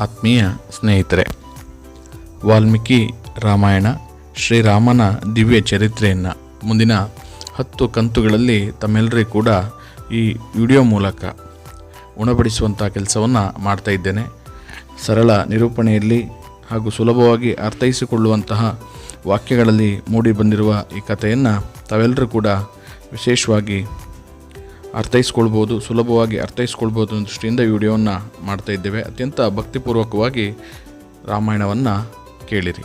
ಆತ್ಮೀಯ ಸ್ನೇಹಿತರೆ, ವಾಲ್ಮೀಕಿ ರಾಮಾಯಣ ಶ್ರೀರಾಮನ ದಿವ್ಯ ಚರಿತ್ರೆಯನ್ನು ಮುಂದಿನ 10 ಕಂತುಗಳಲ್ಲಿ ತಮ್ಮೆಲ್ಲರಿಗೂ ಕೂಡ ಈ ವಿಡಿಯೋ ಮೂಲಕ ಉಣಬಡಿಸುವಂಥ ಕೆಲಸವನ್ನು ಮಾಡ್ತಾ ಇದ್ದೇನೆ. ಸರಳ ನಿರೂಪಣೆಯಲ್ಲಿ ಹಾಗೂ ಸುಲಭವಾಗಿ ಅರ್ಥೈಸಿಕೊಳ್ಳುವಂತಹ ವಾಕ್ಯಗಳಲ್ಲಿ ಮೂಡಿ ಬಂದಿರುವ ಈ ಕಥೆಯನ್ನು ತಾವೆಲ್ಲರೂ ಕೂಡ ವಿಶೇಷವಾಗಿ ಸುಲಭವಾಗಿ ಅರ್ಥೈಸ್ಕೊಳ್ಬೋದು ಅನ್ನೋ ದೃಷ್ಟಿಯಿಂದ ಈ ವಿಡಿಯೋವನ್ನು ಮಾಡ್ತಾ ಇದ್ದೇವೆ. ಅತ್ಯಂತ ಭಕ್ತಿಪೂರ್ವಕವಾಗಿ ರಾಮಾಯಣವನ್ನು ಕೇಳಿರಿ.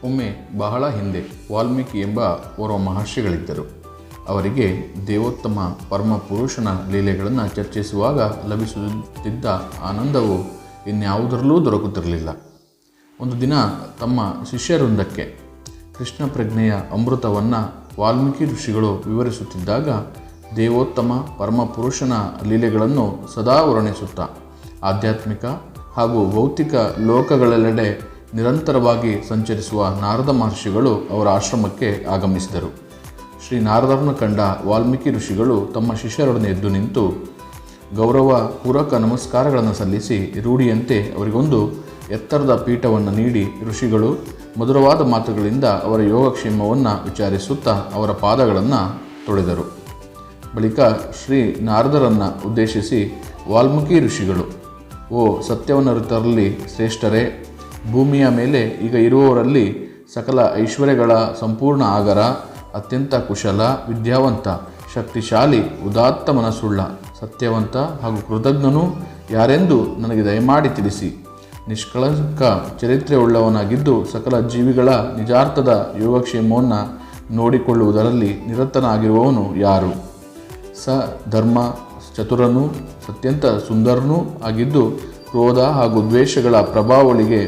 ಒಮ್ಮೆ ಬಹಳ ಹಿಂದೆ ವಾಲ್ಮೀಕಿ ಎಂಬ ಓರ್ವ ಮಹರ್ಷಿಗಳಿದ್ದರು. ಅವರಿಗೆ ದೇವೋತ್ತಮ ಪರಮ ಪುರುಷನ ಲೀಲೆಗಳನ್ನು ಚರ್ಚಿಸುವಾಗ ಲಭಿಸುತ್ತಿದ್ದ ಆನಂದವು ಇನ್ಯಾವುದರಲ್ಲೂ ದೊರಕುತ್ತಿರಲಿಲ್ಲ. ಒಂದು ದಿನ ತಮ್ಮ ಶಿಷ್ಯವೃಂದಕ್ಕೆ ಕೃಷ್ಣ ಪ್ರಜ್ಞೆಯ ಅಮೃತವನ್ನು ವಾಲ್ಮೀಕಿ ಋಷಿಗಳು ವಿವರಿಸುತ್ತಿದ್ದಾಗ ದೇವೋತ್ತಮ ಪರಮ ಪುರುಷನ ಲೀಲೆಗಳನ್ನು ಸದಾ ವರ್ಣಿಸುತ್ತಾ ಆಧ್ಯಾತ್ಮಿಕ ಹಾಗೂ ಭೌತಿಕ ಲೋಕಗಳೆಲ್ಲೆಡೆ ನಿರಂತರವಾಗಿ ಸಂಚರಿಸುವ ನಾರದ ಮಹರ್ಷಿಗಳು ಅವರ ಆಶ್ರಮಕ್ಕೆ ಆಗಮಿಸಿದರು. ಶ್ರೀ ನಾರದರನ್ನು ಕಂಡ ವಾಲ್ಮೀಕಿ ಋಷಿಗಳು ತಮ್ಮ ಶಿಷ್ಯರೊಡನೆ ಎದ್ದು ನಿಂತು ಗೌರವ ಪೂರ್ವಕ ನಮಸ್ಕಾರಗಳನ್ನು ಸಲ್ಲಿಸಿ ರೂಢಿಯಂತೆ ಅವರಿಗೊಂದು ಎತ್ತರದ ಪೀಠವನ್ನು ನೀಡಿ ಋಷಿಗಳು ಮಧುರವಾದ ಮಾತುಗಳಿಂದ ಅವರ ಯೋಗಕ್ಷೇಮವನ್ನು ವಿಚಾರಿಸುತ್ತಾ ಅವರ ಪಾದಗಳನ್ನು ತೊಳೆದರು. ಬಳಿಕ ಶ್ರೀ ನಾರದರನ್ನು ಉದ್ದೇಶಿಸಿ ವಾಲ್ಮೀಕಿ ಋಷಿಗಳು, ಓ ಸತ್ಯವನ್ನರಿತರಲ್ಲಿ ಶ್ರೇಷ್ಠರೇ, ಭೂಮಿಯ ಮೇಲೆ ಈಗ ಇರುವವರಲ್ಲಿ ಸಕಲ ಐಶ್ವರ್ಯಗಳ ಸಂಪೂರ್ಣ ಆಗರ, ಅತ್ಯಂತ ಕುಶಲ, ವಿದ್ಯಾವಂತ, ಶಕ್ತಿಶಾಲಿ, ಉದಾತ್ತ ಮನಸ್ಸುಳ್ಳ, ಸತ್ಯವಂತ ಹಾಗೂ ಕೃತಜ್ಞನೂ ಯಾರೆಂದು ನನಗೆ ದಯಮಾಡಿ ತಿಳಿಸಿ. ನಿಷ್ಕಳಂಕ ಚರಿತ್ರೆಯುಳ್ಳವನಾಗಿದ್ದು ಸಕಲ ಜೀವಿಗಳ ನಿಜಾರ್ಥದ ಯೋಗಕ್ಷೇಮವನ್ನು ನೋಡಿಕೊಳ್ಳುವುದರಲ್ಲಿ ನಿರತನಾಗಿರುವವನು ಯಾರು? ಸ ಧರ್ಮ ಚತುರನೂ ಅತ್ಯಂತ ಸುಂದರನೂ ಆಗಿದ್ದು ಕ್ರೋಧ ಹಾಗೂ ದ್ವೇಷಗಳ ಪ್ರಭಾವಳಿಗೆ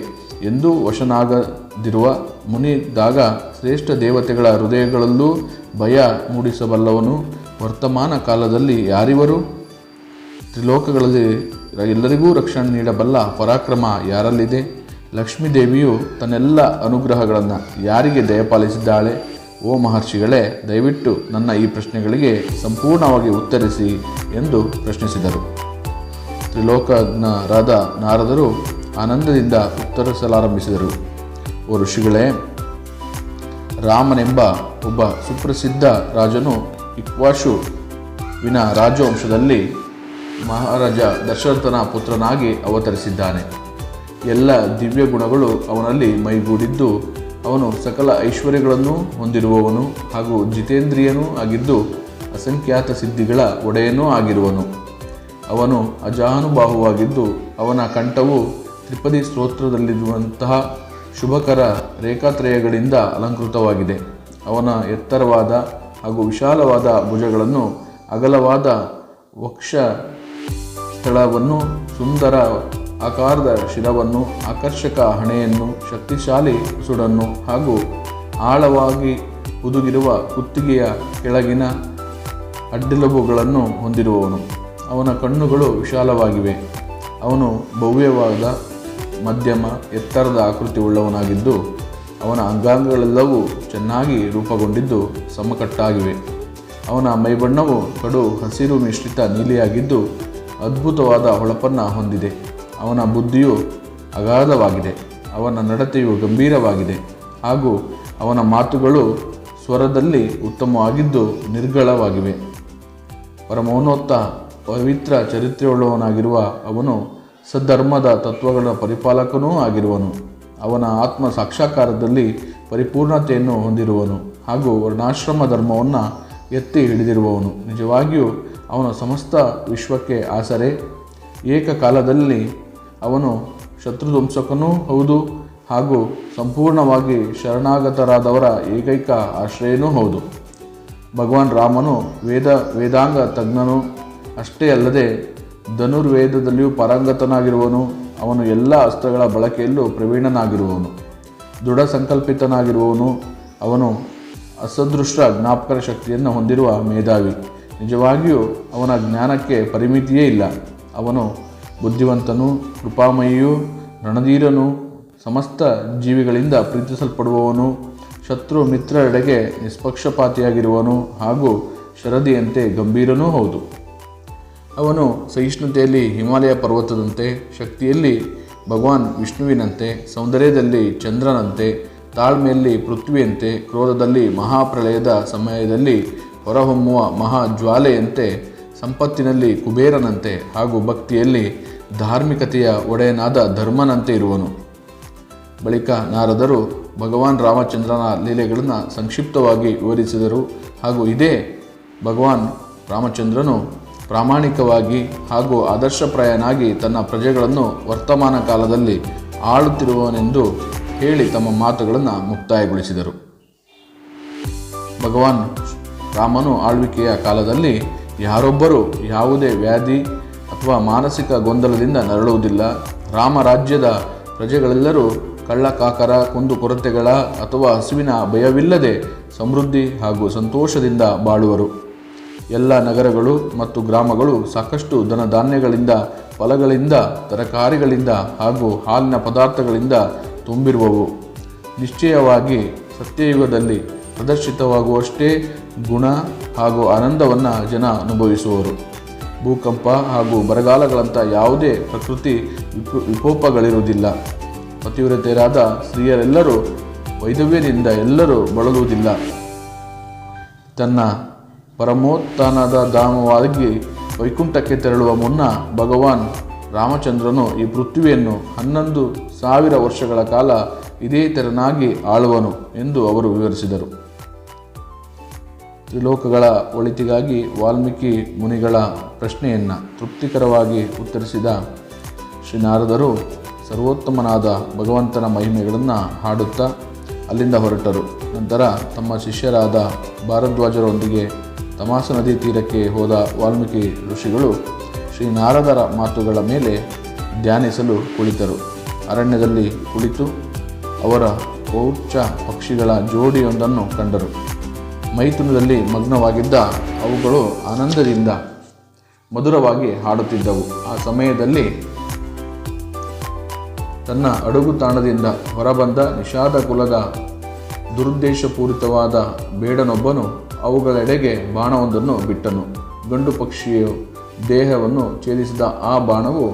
ಎಂದೂ ವಶನಾಗದಿರುವ ಮುನಿದಾಗ ಶ್ರೇಷ್ಠ ದೇವತೆಗಳ ಹೃದಯಗಳಲ್ಲೂ ಭಯ ಮೂಡಿಸಬಲ್ಲವನು ವರ್ತಮಾನ ಕಾಲದಲ್ಲಿ ಯಾರಿವರು? ತ್ರಿಲೋಕಗಳಲ್ಲಿ ಎಲ್ಲರಿಗೂ ರಕ್ಷಣೆ ನೀಡಬಲ್ಲ ಪರಾಕ್ರಮ ಯಾರಲ್ಲಿದೆ? ಲಕ್ಷ್ಮೀದೇವಿಯು ತನ್ನೆಲ್ಲ ಅನುಗ್ರಹಗಳನ್ನು ಯಾರಿಗೆ ದಯಪಾಲಿಸಿದ್ದಾಳೆ? ಓ ಮಹರ್ಷಿಗಳೇ, ದಯವಿಟ್ಟು ನನ್ನ ಈ ಪ್ರಶ್ನೆಗಳಿಗೆ ಸಂಪೂರ್ಣವಾಗಿ ಉತ್ತರಿಸಿ ಎಂದು ಪ್ರಶ್ನಿಸಿದರು. ತ್ರಿಲೋಕಜ್ಞರಾದ ನಾರದರು ಆನಂದದಿಂದ ಉತ್ತರಿಸಲಾರಂಭಿಸಿದರು. ಓ ಋಷಿಗಳೇ, ರಾಮನೆಂಬ ಒಬ್ಬ ಸುಪ್ರಸಿದ್ಧ ರಾಜನು ಇಕ್ಷ್ವಾಕುವಿನ ರಾಜವಂಶದಲ್ಲಿ ಮಹಾರಾಜ ದಶರಥನ ಪುತ್ರನಾಗಿ ಅವತರಿಸಿದ್ದಾನೆ. ಎಲ್ಲ ದಿವ್ಯ ಗುಣಗಳು ಅವನಲ್ಲಿ ಮೈಗೂಡಿದ್ದು ಅವನು ಸಕಲ ಐಶ್ವರ್ಯಗಳನ್ನು ಹೊಂದಿರುವವನು ಹಾಗೂ ಜಿತೇಂದ್ರಿಯನೂ ಆಗಿದ್ದು ಅಸಂಖ್ಯಾತ ಸಿದ್ಧಿಗಳ ಒಡೆಯನೂ ಆಗಿರುವನು. ಅವನು ಅಜಾನುಬಾಹುವಾಗಿದ್ದು ಅವನ ಕಂಠವು ತ್ರಿಪದಿ ಸ್ತೋತ್ರದಲ್ಲಿರುವಂತಹ ಶುಭಕರ ರೇಖಾತ್ರಯಗಳಿಂದ ಅಲಂಕೃತವಾಗಿದೆ. ಅವನ ಎತ್ತರವಾದ ಹಾಗೂ ವಿಶಾಲವಾದ ಭುಜಗಳನ್ನು, ಅಗಲವಾದ ವಕ್ಷ ಸ್ಥಳವನ್ನು, ಸುಂದರ ಆಕಾರದ ಶಿರವನ್ನು, ಆಕರ್ಷಕ ಹಣೆಯನ್ನು, ಶಕ್ತಿಶಾಲಿ ಸುಡನ್ನು ಹಾಗೂ ಆಳವಾಗಿ ಹುದುಗಿರುವ ಕುತ್ತಿಗೆಯ ಕೆಳಗಿನ ಅಡ್ಡೆಲುಬುಗಳನ್ನು ಹೊಂದಿರುವವನು. ಅವನ ಕಣ್ಣುಗಳು ವಿಶಾಲವಾಗಿವೆ. ಅವನು ಭವ್ಯವಾದ ಮಧ್ಯಮ ಎತ್ತರದ ಆಕೃತಿ ಉಳ್ಳವನಾಗಿದ್ದು ಅವನ ಅಂಗಾಂಗಗಳೆಲ್ಲವೂ ಚೆನ್ನಾಗಿ ರೂಪುಗೊಂಡಿದ್ದು ಸಮಕಟ್ಟಾಗಿವೆ. ಅವನ ಮೈಬಣ್ಣವು ಕಡು ಹಸಿರು ಮಿಶ್ರಿತ ನೀಲಿಯಾಗಿದ್ದು ಅದ್ಭುತವಾದ ಹೊಳಪನ್ನು ಹೊಂದಿದೆ. ಅವನ ಬುದ್ಧಿಯು ಅಗಾಧವಾಗಿದೆ. ಅವನ ನಡತೆಯು ಗಂಭೀರವಾಗಿದೆ ಹಾಗೂ ಅವನ ಮಾತುಗಳು ಸ್ವರದಲ್ಲಿ ಉತ್ತಮವಾಗಿದ್ದು ನಿರ್ಗಳವಾಗಿವೆ. ಪರಮೋನ್ನತ ಪವಿತ್ರ ಚರಿತ್ರೆಯುಳ್ಳವನಾಗಿರುವ ಅವನು ಸದ್ಧರ್ಮದ ತತ್ವಗಳ ಪರಿಪಾಲಕನೂ ಆಗಿರುವನು. ಅವನ ಆತ್ಮ ಸಾಕ್ಷಾತ್ಕಾರದಲ್ಲಿ ಪರಿಪೂರ್ಣತೆಯನ್ನು ಹೊಂದಿರುವನು ಹಾಗೂ ವರ್ಣಾಶ್ರಮ ಧರ್ಮವನ್ನು ಎತ್ತಿ ಹಿಡಿದಿರುವವನು. ನಿಜವಾಗಿಯೂ ಅವನು ಸಮಸ್ತ ವಿಶ್ವಕ್ಕೆ ಆಸರೆ. ಏಕಕಾಲದಲ್ಲಿ ಅವನು ಶತ್ರುಧ್ವಂಸಕನೂ ಹೌದು ಹಾಗೂ ಸಂಪೂರ್ಣವಾಗಿ ಶರಣಾಗತರಾದವರ ಏಕೈಕ ಆಶ್ರಯನೂ ಹೌದು. ಭಗವಾನ್ ರಾಮನು ವೇದಾಂಗ ತಜ್ಞನು ಅಷ್ಟೇ ಅಲ್ಲದೆ ಧನುರ್ವೇದದಲ್ಲಿಯೂ ಪಾರಂಗತನಾಗಿರುವನು. ಅವನು ಎಲ್ಲ ಅಸ್ತ್ರಗಳ ಬಳಕೆಯಲ್ಲೂ ಪ್ರವೀಣನಾಗಿರುವವನು. ದೃಢ ಸಂಕಲ್ಪಿತನಾಗಿರುವವನು. ಅವನು ಅಸದೃಶ ಜ್ಞಾಪಕ ಶಕ್ತಿಯನ್ನು ಹೊಂದಿರುವ ಮೇಧಾವಿ. ನಿಜವಾಗಿಯೂ ಅವನ ಜ್ಞಾನಕ್ಕೆ ಪರಿಮಿತಿಯೇ ಇಲ್ಲ. ಅವನು ಬುದ್ಧಿವಂತನೂ ಕೃಪಾಮಯಿಯೂ ರಣಧೀರನೂ ಸಮಸ್ತ ಜೀವಿಗಳಿಂದ ಪ್ರೀತಿಸಲ್ಪಡುವವನು. ಶತ್ರು ಮಿತ್ರರೆಡೆಗೆ ನಿಷ್ಪಕ್ಷಪಾತಿಯಾಗಿರುವನು ಹಾಗೂ ಶರದಿಯಂತೆ ಗಂಭೀರನೂ ಹೌದು. ಅವನು ಸಹಿಷ್ಣುತೆಯಲ್ಲಿ ಹಿಮಾಲಯ ಪರ್ವತದಂತೆ, ಶಕ್ತಿಯಲ್ಲಿ ಭಗವಾನ್ ವಿಷ್ಣುವಿನಂತೆ, ಸೌಂದರ್ಯದಲ್ಲಿ ಚಂದ್ರನಂತೆ, ತಾಳ್ಮೆಯಲ್ಲಿ ಪೃಥ್ವಿಯಂತೆ, ಕ್ರೋಧದಲ್ಲಿ ಮಹಾಪ್ರಳಯದ ಸಮಯದಲ್ಲಿ ಹೊರಹೊಮ್ಮುವ ಮಹಾಜ್ವಾಲೆಯಂತೆ, ಸಂಪತ್ತಿನಲ್ಲಿ ಕುಬೇರನಂತೆ ಹಾಗೂ ಭಕ್ತಿಯಲ್ಲಿ ಧಾರ್ಮಿಕತೆಯ ಒಡೆಯನಾದ ಧರ್ಮನಂತೆ ಇರುವನು. ಬಳಿಕ ನಾರದರು ಭಗವಾನ್ ರಾಮಚಂದ್ರನ ಲೀಲೆಗಳನ್ನು ಸಂಕ್ಷಿಪ್ತವಾಗಿ ವಿವರಿಸಿದರು. ಹಾಗೂ ಇದೇ ಭಗವಾನ್ ರಾಮಚಂದ್ರನು ಪ್ರಾಮಾಣಿಕವಾಗಿ ಹಾಗೂ ಆದರ್ಶಪ್ರಾಯನಾಗಿ ತನ್ನ ಪ್ರಜೆಗಳನ್ನು ವರ್ತಮಾನ ಕಾಲದಲ್ಲಿ ಆಳುತ್ತಿರುವನೆಂದು ಹೇಳಿ ತಮ್ಮ ಮಾತುಗಳನ್ನು ಮುಕ್ತಾಯಗೊಳಿಸಿದರು. ಭಗವಾನ್ ರಾಮನು ಆಳ್ವಿಕೆಯ ಕಾಲದಲ್ಲಿ ಯಾರೊಬ್ಬರೂ ಯಾವುದೇ ವ್ಯಾಧಿ ಅಥವಾ ಮಾನಸಿಕ ಗೊಂದಲದಿಂದ ನರಳುವುದಿಲ್ಲ. ರಾಮರಾಜ್ಯದ ಪ್ರಜೆಗಳೆಲ್ಲರೂ ಕಳ್ಳಕಾಕರ ಕುಂದುಕೊರತೆಗಳ ಅಥವಾ ಹಸಿವಿನ ಭಯವಿಲ್ಲದೆ ಸಮೃದ್ಧಿ ಹಾಗೂ ಸಂತೋಷದಿಂದ ಬಾಳುವರು. ಎಲ್ಲ ನಗರಗಳು ಮತ್ತು ಗ್ರಾಮಗಳು ಸಾಕಷ್ಟು ಧನಧಾನ್ಯಗಳಿಂದ, ಫಲಗಳಿಂದ, ತರಕಾರಿಗಳಿಂದ ಹಾಗೂ ಹಾಲಿನ ಪದಾರ್ಥಗಳಿಂದ ತುಂಬಿರುವವು. ನಿಶ್ಚಯವಾಗಿ ಸತ್ಯಯುಗದಲ್ಲಿ ಪ್ರದರ್ಶಿತವಾಗುವಷ್ಟೇ ಗುಣ ಹಾಗೂ ಆನಂದವನ್ನು ಜನ ಅನುಭವಿಸುವರು. ಭೂಕಂಪ ಹಾಗೂ ಬರಗಾಲಗಳಂಥ ಯಾವುದೇ ಪ್ರಕೃತಿ ವಿಕೋಪಗಳಿರುವುದಿಲ್ಲ. ಪತಿವ್ರತೆಯರಾದ ಸ್ತ್ರೀಯರೆಲ್ಲರೂ ವೈಧವ್ಯದಿಂದ ಎಲ್ಲರೂ ಬಳಲುವುದಿಲ್ಲ. ತನ್ನ ಪರಮೋತ್ಥಾನದ ಧಾಮವಾಗಿ ವೈಕುಂಠಕ್ಕೆ ತೆರಳುವ ಮುನ್ನ ಭಗವಾನ್ ರಾಮಚಂದ್ರನು ಈ ಪೃಥ್ವಿಯನ್ನು 11,000 ವರ್ಷಗಳ ಕಾಲ ಇದೇ ತೆರನಾಗಿ ಆಳುವನು ಎಂದು ಅವರು ವಿವರಿಸಿದರು. ತ್ರಿಲೋಕಗಳ ಒಳಿತಿಗಾಗಿ ವಾಲ್ಮೀಕಿ ಮುನಿಗಳ ಪ್ರಶ್ನೆಯನ್ನು ತೃಪ್ತಿಕರವಾಗಿ ಉತ್ತರಿಸಿದ ಶ್ರೀನಾರದರು ಸರ್ವೋತ್ತಮನಾದ ಭಗವಂತನ ಮಹಿಮೆಗಳನ್ನು ಹಾಡುತ್ತಾ ಅಲ್ಲಿಂದ ಹೊರಟರು. ನಂತರ ತಮ್ಮ ಶಿಷ್ಯರಾದ ಭಾರದ್ವಾಜರೊಂದಿಗೆ ತಮಾಸ ನದಿ ತೀರಕ್ಕೆ ಹೋದ ವಾಲ್ಮೀಕಿ ಋಷಿಗಳು ಶ್ರೀನಾರದರ ಮಾತುಗಳ ಮೇಲೆ ಧ್ಯಾನಿಸಲು ಕುಳಿತರು. ಅರಣ್ಯದಲ್ಲಿ ಕುಳಿತು ಅವರ ಪೌರ್ಚ ಪಕ್ಷಿಗಳ ಜೋಡಿಯೊಂದನ್ನು ಕಂಡರು. ಮೈಥುನದಲ್ಲಿ ಮಗ್ನವಾಗಿದ್ದ ಅವುಗಳು ಆನಂದದಿಂದ ಮಧುರವಾಗಿ ಹಾಡುತ್ತಿದ್ದವು. ಆ ಸಮಯದಲ್ಲಿ ತನ್ನ ಅಡುಗುತಾಣದಿಂದ ಹೊರಬಂದ ನಿಷಾದ ಕುಲದ ದುರುದ್ದೇಶಪೂರಿತವಾದ ಬೇಡನೊಬ್ಬನು ಅವುಗಳೆಡೆಗೆ ಬಾಣವೊಂದನ್ನು ಬಿಟ್ಟನು. ಗಂಡು ಪಕ್ಷಿಯು ದೇಹವನ್ನು ಛೇದಿಸಿದ ಆ ಬಾಣವು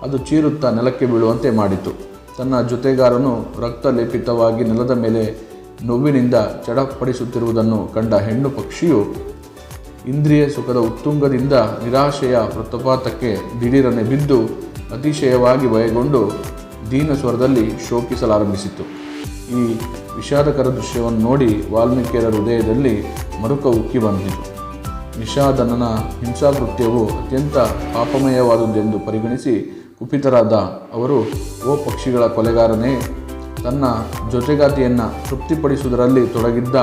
ಅದು ಚೀರುತ್ತಾ ನೆಲಕ್ಕೆ ಬೀಳುವಂತೆ ಮಾಡಿತು. ತನ್ನ ಜೊತೆಗಾರನು ರಕ್ತಲೇಪಿತವಾಗಿ ನೆಲದ ಮೇಲೆ ನೋವಿನಿಂದ ಚಡಪಡಿಸುತ್ತಿರುವುದನ್ನು ಕಂಡ ಹೆಣ್ಣು ಪಕ್ಷಿಯು ಇಂದ್ರಿಯ ಸುಖದ ಉತ್ತುಂಗದಿಂದ ನಿರಾಶೆಯ ಪ್ರತಪಾತಕ್ಕೆ ದಿಢೀರನೆ ಬಿದ್ದು ಅತಿಶಯವಾಗಿ ಭಯಗೊಂಡು ದೀನ ಸ್ವರದಲ್ಲಿ ಶೋಕಿಸಲಾರಂಭಿಸಿತು. ಈ ವಿಷಾದಕರ ದೃಶ್ಯವನ್ನು ನೋಡಿ ವಾಲ್ಮೀಕಿಯರ ಹೃದಯದಲ್ಲಿ ಮರುಕ ಉಕ್ಕಿ ಬಂದಿತು. ನಿಷಾದನನ ಹಿಂಸಾಕೃತ್ಯವು ಅತ್ಯಂತ ಪಾಪಮಯವಾದುದೆಂದು ಪರಿಗಣಿಸಿ ಕುಪಿತರಾದ ಅವರು, ಓ ಪಕ್ಷಿಗಳ ಕೊಲೆಗಾರನೇ, ತನ್ನ ಜೊತೆಗಾತಿಯನ್ನು ತೃಪ್ತಿಪಡಿಸುವುದರಲ್ಲಿ ತೊಡಗಿದ್ದ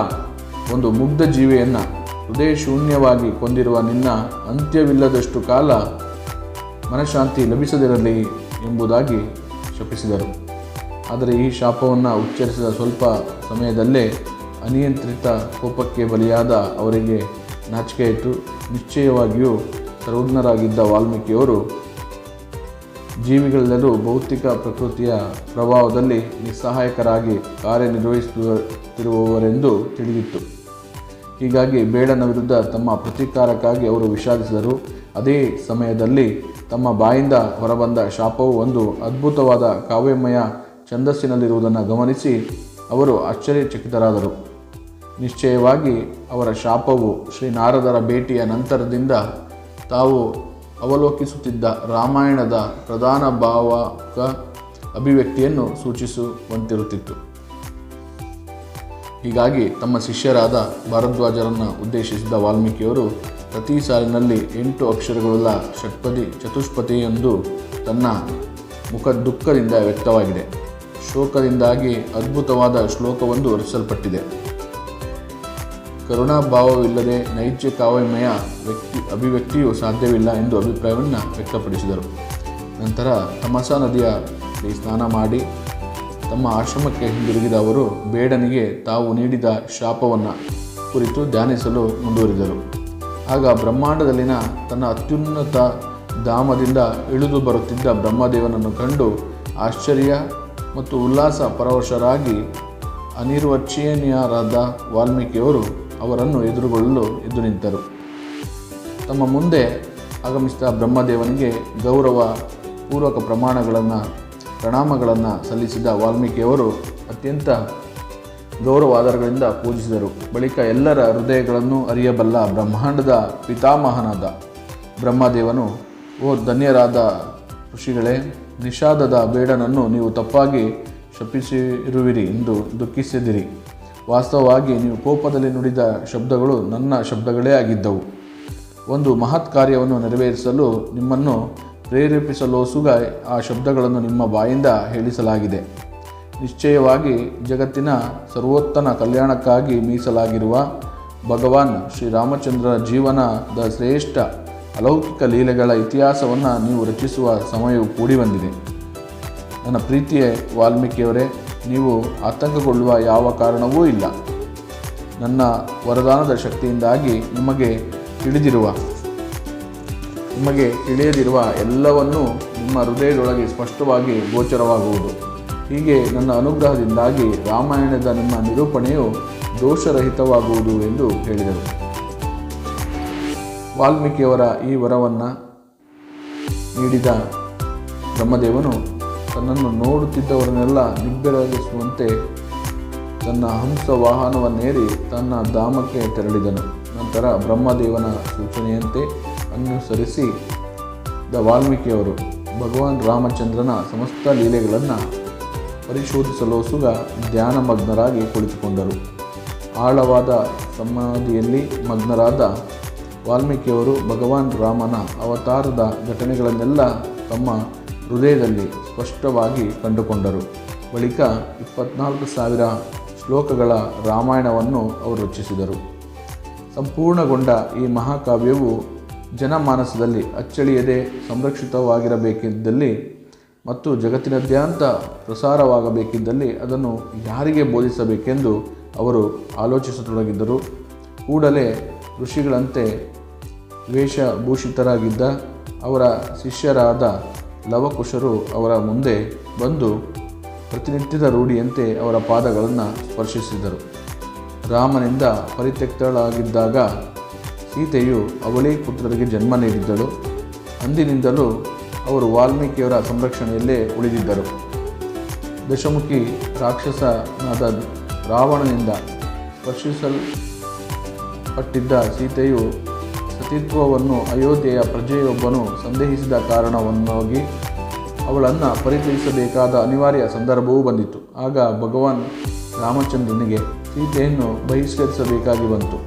ಒಂದು ಮುಗ್ಧ ಜೀವಿಯನ್ನು ಹೃದಯ ಶೂನ್ಯವಾಗಿ ಕೊಂದಿರುವ ನಿನ್ನ ಅಂತ್ಯವಿಲ್ಲದಷ್ಟು ಕಾಲ ಮನಃಶಾಂತಿ ಲಭಿಸದಿರಲಿ ಎಂಬುದಾಗಿ ಶಪಿಸಿದರು. ಆದರೆ ಈ ಶಾಪವನ್ನು ಉಚ್ಚರಿಸಿದ ಸ್ವಲ್ಪ ಸಮಯದಲ್ಲೇ ಅನಿಯಂತ್ರಿತ ಕೋಪಕ್ಕೆ ಬಲಿಯಾದ ಅವರಿಗೆ ನಾಚಿಕೆಯಾಯಿತು. ನಿಶ್ಚಯವಾಗಿಯೂ ಸರ್ವಜ್ಞರಾಗಿದ್ದ ವಾಲ್ಮೀಕಿಯವರು ಜೀವಿಗಳೆಲ್ಲರೂ ಭೌತಿಕ ಪ್ರಕೃತಿಯ ಪ್ರಭಾವದಲ್ಲಿ ನಿಸ್ಸಹಾಯಕರಾಗಿ ಕಾರ್ಯನಿರ್ವಹಿಸುತ್ತಿರುವವರೆಂದು ತಿಳಿದಿತ್ತು. ಹೀಗಾಗಿ ಬೇಡನ ವಿರುದ್ಧ ತಮ್ಮ ಪ್ರತೀಕಾರಕ್ಕಾಗಿ ಅವರು ವಿಷಾದಿಸಿದರು. ಅದೇ ಸಮಯದಲ್ಲಿ ತಮ್ಮ ಬಾಯಿಂದ ಹೊರಬಂದ ಶಾಪವು ಒಂದು ಅದ್ಭುತವಾದ ಕಾವ್ಯಮಯ ಛಂದಸ್ಸಿನಲ್ಲಿರುವುದನ್ನು ಗಮನಿಸಿ ಅವರು ಆಶ್ಚರ್ಯಚಕಿತರಾದರು. ನಿಶ್ಚಯವಾಗಿ ಅವರ ಶಾಪವು ಶ್ರೀನಾರದರ ಭೇಟಿಯ ನಂತರದಿಂದ ತಾವು ಅವಲೋಕಿಸುತ್ತಿದ್ದ ರಾಮಾಯಣದ ಪ್ರಧಾನ ಭಾವಕ ಅಭಿವ್ಯಕ್ತಿಯನ್ನು ಸೂಚಿಸುವಂತಿರುತ್ತಿತ್ತು. ಹೀಗಾಗಿ ತಮ್ಮ ಶಿಷ್ಯರಾದ ಭಾರದ್ವಾಜರನ್ನು ಉದ್ದೇಶಿಸಿದ ವಾಲ್ಮೀಕಿಯವರು ಪ್ರತಿ ಸಾಲಿನಲ್ಲಿ 8 ಅಕ್ಷರಗಳುಳ್ಳ ಷಟ್ಪದಿ ಚತುಷ್ಪದಿಯೊಂದು ತನ್ನ ಮುಖ ದುಃಖದಿಂದ ವ್ಯಕ್ತವಾಗಿದೆ. ಶೋಕದಿಂದಾಗಿ ಅದ್ಭುತವಾದ ಶ್ಲೋಕವೊಂದು ರಚಿಸಲ್ಪಟ್ಟಿದೆ. ಕರುಣಾಭಾವವಿಲ್ಲದೆ ನೈಜ ಕಾವ್ಯಮಯ ಅಭಿವ್ಯಕ್ತಿಯು ಸಾಧ್ಯವಿಲ್ಲ ಎಂದು ಅಭಿಪ್ರಾಯವನ್ನು ವ್ಯಕ್ತಪಡಿಸಿದರು. ನಂತರ ತಮಸಾ ನದಿಯಲ್ಲಿ ಸ್ನಾನ ಮಾಡಿ ತಮ್ಮ ಆಶ್ರಮಕ್ಕೆ ಹಿಂದಿರುಗಿದ ಅವರು ಬೇಡನಿಗೆ ತಾವು ನೀಡಿದ ಶಾಪವನ್ನು ಕುರಿತು ಧ್ಯಾನಿಸಲು ಮುಂದುವರಿದರು. ಆಗ ಬ್ರಹ್ಮಾಂಡದಲ್ಲಿನ ತನ್ನ ಅತ್ಯುನ್ನತ ಧಾಮದಿಂದ ಇಳಿದು ಬರುತ್ತಿದ್ದ ಬ್ರಹ್ಮದೇವನನ್ನು ಕಂಡು ಆಶ್ಚರ್ಯ ಮತ್ತು ಉಲ್ಲಾಸ ಪರವಶರಾಗಿ ಅನಿರ್ವಚನೀಯರಾದ ವಾಲ್ಮೀಕಿಯವರು ಅವರನ್ನು ಎದುರುಗೊಳ್ಳಲು ಎದ್ದು ನಿಂತರು. ತಮ್ಮ ಮುಂದೆ ಆಗಮಿಸಿದ ಬ್ರಹ್ಮದೇವನಿಗೆ ಗೌರವ ಪೂರ್ವಕ ಪ್ರಣಾಮಗಳನ್ನು ಸಲ್ಲಿಸಿದ ವಾಲ್ಮೀಕಿಯವರು ಅತ್ಯಂತ ಗೌರವಾದರಗಳಿಂದ ಪೂಜಿಸಿದರು. ಬಳಿಕ ಎಲ್ಲರ ಹೃದಯಗಳನ್ನು ಅರಿಯಬಲ್ಲ ಬ್ರಹ್ಮಾಂಡದ ಪಿತಾಮಹನಾದ ಬ್ರಹ್ಮದೇವನು, ಓ ಧನ್ಯರಾದ ಋಷಿಗಳೇ, ನಿಷಾದದ ಬೇಡನನ್ನು ನೀವು ತಪ್ಪಾಗಿ ಶಪಿಸಿರುವಿರಿ ಎಂದು ದುಃಖಿಸಿದಿರಿ. ವಾಸ್ತವವಾಗಿ ನೀವು ಕೋಪದಲ್ಲಿ ನುಡಿದ ಶಬ್ದಗಳು ನನ್ನ ಶಬ್ದಗಳೇ ಆಗಿದ್ದವು. ಒಂದು ಮಹತ್ ಕಾರ್ಯವನ್ನು ನೆರವೇರಿಸಲು ನಿಮ್ಮನ್ನು ಪ್ರೇರೇಪಿಸಲೋಸುಗ ಆ ಶಬ್ದಗಳನ್ನು ನಿಮ್ಮ ಬಾಯಿಂದ ಹೇಳಿಸಲಾಗಿದೆ. ನಿಶ್ಚಯವಾಗಿ ಜಗತ್ತಿನ ಸರ್ವೋತ್ತಮ ಕಲ್ಯಾಣಕ್ಕಾಗಿ ಮೀಸಲಾಗಿರುವ ಭಗವಾನ್ ಶ್ರೀರಾಮಚಂದ್ರರ ಜೀವನದ ಶ್ರೇಷ್ಠ ಅಲೌಕಿಕ ಲೀಲೆಗಳ ಇತಿಹಾಸವನ್ನು ನೀವು ರಚಿಸುವ ಸಮಯವು ಕೂಡಿ ಬಂದಿದೆ. ನನ್ನ ಪ್ರೀತಿಯ ವಾಲ್ಮೀಕಿಯವರೇ, ನೀವು ಆತಂಕಗೊಳ್ಳುವ ಯಾವ ಕಾರಣವೂ ಇಲ್ಲ. ನನ್ನ ವರದಾನದ ಶಕ್ತಿಯಿಂದಾಗಿ ನಿಮಗೆ ತಿಳಿಯದಿರುವ ಎಲ್ಲವನ್ನೂ ನಿಮ್ಮ ಹೃದಯದೊಳಗೆ ಸ್ಪಷ್ಟವಾಗಿ ಗೋಚರವಾಗುವುದು. ಹೀಗೆ ನನ್ನ ಅನುಗ್ರಹದಿಂದಾಗಿ ರಾಮಾಯಣದ ನಿಮ್ಮ ನಿರೂಪಣೆಯು ದೋಷರಹಿತವಾಗುವುದು ಎಂದು ಹೇಳಿದರು. ವಾಲ್ಮೀಕಿಯವರ ಈ ವರವನ್ನು ನೀಡಿದ ಬ್ರಹ್ಮದೇವನು ತನ್ನನ್ನು ನೋಡುತ್ತಿದ್ದವರನ್ನೆಲ್ಲ ನಿಗ್ರಹಿಸುವಂತೆ ತನ್ನ ಹಂಸ ವಾಹನವನ್ನೇರಿ ತನ್ನ ಧಾಮಕ್ಕೆ ತೆರಳಿದನು. ನಂತರ ಬ್ರಹ್ಮದೇವನ ಸೂಚನೆಯಂತೆ ಅನುಸರಿಸಿದ ವಾಲ್ಮೀಕಿಯವರು ಭಗವಾನ್ ರಾಮಚಂದ್ರನ ಸಮಸ್ತ ಲೀಲೆಗಳನ್ನು ಪರಿಶೋಧಿಸಲೋಸುಗ ಧ್ಯಾನಮಗ್ನರಾಗಿ ಕುಳಿತುಕೊಂಡರು. ಆಳವಾದ ಸಮಾಧಿಯಲ್ಲಿ ಮಗ್ನರಾದ ವಾಲ್ಮೀಕಿಯವರು ಭಗವಾನ್ ರಾಮನ ಅವತಾರದ ಘಟನೆಗಳನ್ನೆಲ್ಲ ತಮ್ಮ ಹೃದಯದಲ್ಲಿ ಸ್ಪಷ್ಟವಾಗಿ ಕಂಡುಕೊಂಡರು. ಬಳಿಕ 24,000 ಶ್ಲೋಕಗಳ ರಾಮಾಯಣವನ್ನು ಅವರು ರಚಿಸಿದರು. ಸಂಪೂರ್ಣಗೊಂಡ ಈ ಮಹಾಕಾವ್ಯವು ಜನಮಾನಸದಲ್ಲಿ ಅಚ್ಚಳಿಯದೆ ಸಂರಕ್ಷಿತವಾಗಿರಬೇಕಿದ್ದಲ್ಲಿ ಮತ್ತು ಜಗತ್ತಿನಾದ್ಯಂತ ಪ್ರಸಾರವಾಗಬೇಕಿದ್ದಲ್ಲಿ ಅದನ್ನು ಯಾರಿಗೆ ಬೋಧಿಸಬೇಕೆಂದು ಅವರು ಆಲೋಚಿಸತೊಡಗಿದ್ದರು. ಕೂಡಲೇ ಋಷಿಗಳಂತೆ ವೇಷಭೂಷಿತರಾಗಿದ್ದ ಅವರ ಶಿಷ್ಯರಾದ ಲವಕುಶರು ಅವರ ಮುಂದೆ ಬಂದು ಪ್ರತಿನಿತ್ಯದ ರೂಢಿಯಂತೆ ಅವರ ಪಾದಗಳನ್ನು ಸ್ಪರ್ಶಿಸಿದರು. ರಾಮನಿಂದ ಪರಿತ್ಯಕ್ತಳಾಗಿದ್ದಾಗ ಸೀತೆಯು ಅವಳಿ ಪುತ್ರರಿಗೆ ಜನ್ಮ ನೀಡಿದ್ದಳು. ಅಂದಿನಿಂದಲೂ ಅವರು ವಾಲ್ಮೀಕಿಯವರ ಸಂರಕ್ಷಣೆಯಲ್ಲೇ ಉಳಿದಿದ್ದರು. ದಶಮುಖಿ ರಾಕ್ಷಸನಾದ ರಾವಣನಿಂದ ಸ್ಪರ್ಶಿಸಲ್ಪಟ್ಟಿದ್ದ ಸೀತೆಯು ಸತಿತ್ವವನ್ನು ಅಯೋಧ್ಯೆಯ ಪ್ರಜೆಯೊಬ್ಬನು ಸಂದೇಹಿಸಿದ ಕಾರಣವನ್ನಾಗಿ ಅವಳನ್ನು ಪರಿಚಯಿಸಬೇಕಾದ ಅನಿವಾರ್ಯ ಸಂದರ್ಭವೂ ಬಂದಿತು. ಆಗ ಭಗವಾನ್ ರಾಮಚಂದ್ರನಿಗೆ ಸೀತೆಯನ್ನು ಬಹಿಷ್ಕರಿಸಬೇಕಾಗಿ ಬಂತು.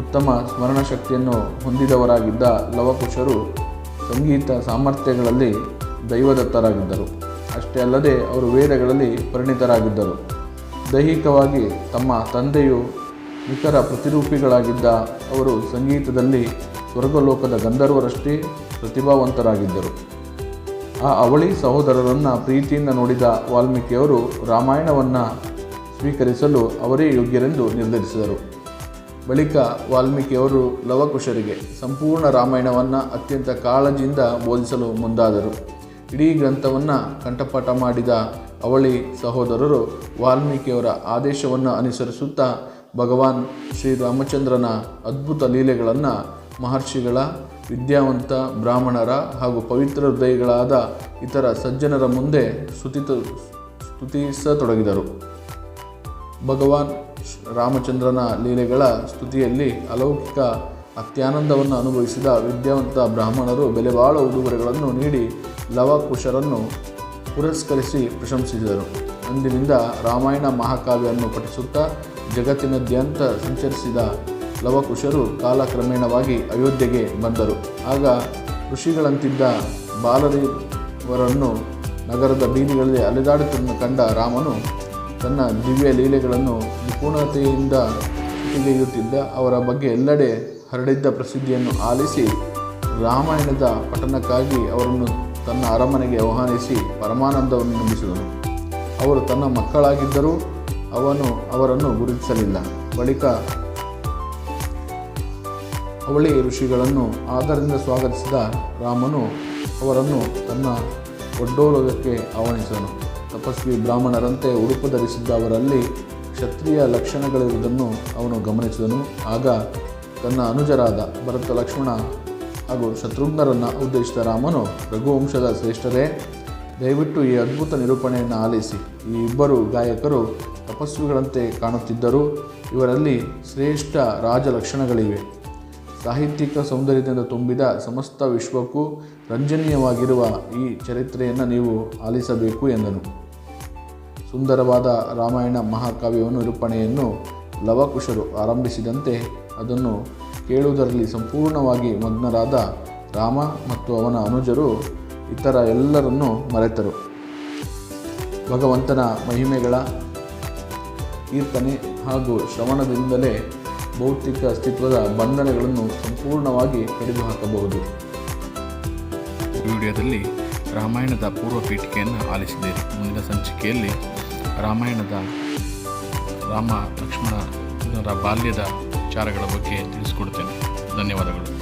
ಉತ್ತಮ ಸ್ಮರಣಶಕ್ತಿಯನ್ನು ಹೊಂದಿದವರಾಗಿದ್ದ ಲವಕುಶರು ಸಂಗೀತ ಸಾಮರ್ಥ್ಯಗಳಲ್ಲಿ ದೈವದತ್ತರಾಗಿದ್ದರು. ಅಷ್ಟೇ ಅಲ್ಲದೆ ಅವರು ವೇದಗಳಲ್ಲಿ ಪರಿಣಿತರಾಗಿದ್ದರು. ದೈಹಿಕವಾಗಿ ತಮ್ಮ ತಂದೆಯು ನಿಖರ ಪ್ರತಿರೂಪಿಗಳಾಗಿದ್ದ ಅವರು ಸಂಗೀತದಲ್ಲಿ ಸ್ವರ್ಗಲೋಕದ ಗಂಧರ್ವರಷ್ಟೇ ಪ್ರತಿಭಾವಂತರಾಗಿದ್ದರು. ಆ ಅವಳಿ ಸಹೋದರರನ್ನು ಪ್ರೀತಿಯಿಂದ ನೋಡಿದ ವಾಲ್ಮೀಕಿಯವರು ರಾಮಾಯಣವನ್ನು ಸ್ವೀಕರಿಸಲು ಅವರೇ ಯೋಗ್ಯರೆಂದು ನಿರ್ಧರಿಸಿದರು. ಬಳಿಕ ವಾಲ್ಮೀಕಿಯವರು ಲವಕುಶರಿಗೆ ಸಂಪೂರ್ಣ ರಾಮಾಯಣವನ್ನು ಅತ್ಯಂತ ಕಾಳಜಿಯಿಂದ ಬೋಧಿಸಲು ಮುಂದಾದರು. ಇಡೀ ಗ್ರಂಥವನ್ನು ಕಂಠಪಾಠ ಮಾಡಿದ ಅವಳಿ ಸಹೋದರರು ವಾಲ್ಮೀಕಿಯವರ ಆದೇಶವನ್ನು ಅನುಸರಿಸುತ್ತಾ ಭಗವಾನ್ ಶ್ರೀರಾಮಚಂದ್ರನ ಅದ್ಭುತ ಲೀಲೆಗಳನ್ನು ಮಹರ್ಷಿಗಳ, ವಿದ್ಯಾವಂತ ಬ್ರಾಹ್ಮಣರ ಹಾಗೂ ಪವಿತ್ರ ಹೃದಯಗಳಾದ ಇತರ ಸಜ್ಜನರ ಮುಂದೆ ಸ್ತುತಿಸತೊಡಗಿದರು. ಭಗವಾನ್ ರಾಮಚಂದ್ರನ ಲೀಲೆಗಳ ಸ್ತುತಿಯಲ್ಲಿ ಅಲೌಕಿಕ ಅತ್ಯಾನಂದವನ್ನು ಅನುಭವಿಸಿದ ವಿದ್ಯಾವಂತ ಬ್ರಾಹ್ಮಣರು ಬೆಲೆಬಾಳ ಉಡುಗೊರೆಗಳನ್ನು ನೀಡಿ ಲವಕುಶರನ್ನು ಪುರಸ್ಕರಿಸಿ ಪ್ರಶಂಸಿಸಿದರು. ಅಂದಿನಿಂದ ರಾಮಾಯಣ ಮಹಾಕಾವ್ಯವನ್ನು ಪಠಿಸುತ್ತಾ ಜಗತ್ತಿನಾದ್ಯಂತ ಸಂಚರಿಸಿದ ಲವಕುಶರು ಕಾಲಕ್ರಮೇಣವಾಗಿ ಅಯೋಧ್ಯೆಗೆ ಬಂದರು. ಆಗ ಋಷಿಗಳಂತಿದ್ದ ಬಾಲರಿವರನ್ನು ನಗರದ ಬೀದಿಗಳಲ್ಲಿ ಅಲೆದಾಡುವುದನ್ನು ಕಂಡ ರಾಮನು ತನ್ನ ದಿವ್ಯ ಲೀಲೆಗಳನ್ನು ನಿಪುಣತೆಯಿಂದ ಸ್ತುತಿಗೈಯುತ್ತಿದ್ದ ಅವರ ಬಗ್ಗೆ ಎಲ್ಲೆಡೆ ಹರಡಿದ್ದ ಪ್ರಸಿದ್ಧಿಯನ್ನು ಆಲಿಸಿ ರಾಮಾಯಣದ ಪಠಣಕ್ಕಾಗಿ ಅವರನ್ನು ತನ್ನ ಅರಮನೆಗೆ ಆಹ್ವಾನಿಸಿ ಪರಮಾನಂದವನ್ನು ನುಡಿಸಿದನು. ಅವರು ತನ್ನ ಮಕ್ಕಳಾಗಿದ್ದರೂ ಅವನು ಅವರನ್ನು ಗುರುತಿಸಲಿಲ್ಲ. ಬಳಿಕ ಅವಳಿ ಋಷಿಗಳನ್ನು ಆದರದಿಂದ ಸ್ವಾಗತಿಸಿದ ರಾಮನು ಅವರನ್ನು ತನ್ನ ಒಡ್ಡೋಲಗಕ್ಕೆ ಆಹ್ವಾನಿಸಿದನು. ತಪಸ್ವಿ ಬ್ರಾಹ್ಮಣರಂತೆ ಉಡುಪು ಧರಿಸಿದ್ದ ಅವರಲ್ಲಿ ಕ್ಷತ್ರಿಯ ಲಕ್ಷಣಗಳಿರುವುದನ್ನು ಅವನು ಗಮನಿಸಿದನು. ಆಗ ತನ್ನ ಅನುಜರಾದ ಭರತ ಲಕ್ಷ್ಮಣ ಹಾಗೂ ಶತ್ರುಘ್ನರನ್ನು ಉದ್ದೇಶಿಸಿದ ರಾಮನು, ರಘುವಂಶದ ಶ್ರೇಷ್ಠರೇ, ದಯವಿಟ್ಟು ಈ ಅದ್ಭುತ ನಿರೂಪಣೆಯನ್ನು ಆಲಿಸಿ. ಈ ಇಬ್ಬರು ಗಾಯಕರು ತಪಸ್ವಿಗಳಂತೆ ಕಾಣುತ್ತಿದ್ದರೂ ಇವರಲ್ಲಿ ಶ್ರೇಷ್ಠ ರಾಜ ಲಕ್ಷಣಗಳಿವೆ. ಸಾಹಿತ್ಯಿಕ ಸೌಂದರ್ಯದಿಂದ ತುಂಬಿದ ಸಮಸ್ತ ವಿಶ್ವಕ್ಕೂ ರಂಜನೀಯವಾಗಿರುವ ಈ ಚರಿತ್ರೆಯನ್ನು ನೀವು ಆಲಿಸಬೇಕು ಎಂದನು. ಸುಂದರವಾದ ರಾಮಾಯಣ ಮಹಾಕಾವ್ಯವನ್ನು ನಿರೂಪಣೆಯನ್ನು ಲವಕುಶರು ಆರಂಭಿಸಿದಂತೆ ಅದನ್ನು ಕೇಳುವುದರಲ್ಲಿ ಸಂಪೂರ್ಣವಾಗಿ ಮಗ್ನರಾದ ರಾಮ ಮತ್ತು ಅವನ ಅನುಜರು ಇತರ ಎಲ್ಲರನ್ನೂ ಮರೆತರು. ಭಗವಂತನ ಮಹಿಮೆಗಳ ಕೀರ್ತನೆ ಹಾಗೂ ಶ್ರವಣದಿಂದಲೇ ಭೌತಿಕ ಅಸ್ತಿತ್ವದ ಬಂಧನಗಳನ್ನು ಸಂಪೂರ್ಣವಾಗಿ ಕಡಿದುಹಾಕಬಹುದು. ವಿಡಿಯೋದಲ್ಲಿ ರಾಮಾಯಣದ ಪೂರ್ವ ಪೀಠಿಕೆಯನ್ನು ಆಲಿಸಿದ್ದೀರಿ. ಮುಂದಿನ ಸಂಚಿಕೆಯಲ್ಲಿ ರಾಮಾಯಣದ ರಾಮ ಲಕ್ಷ್ಮಣರ ಬಾಲ್ಯದ ವಿಚಾರಗಳ ಬಗ್ಗೆ ತಿಳಿಸಿಕೊಡ್ತೇನೆ. ಧನ್ಯವಾದಗಳು.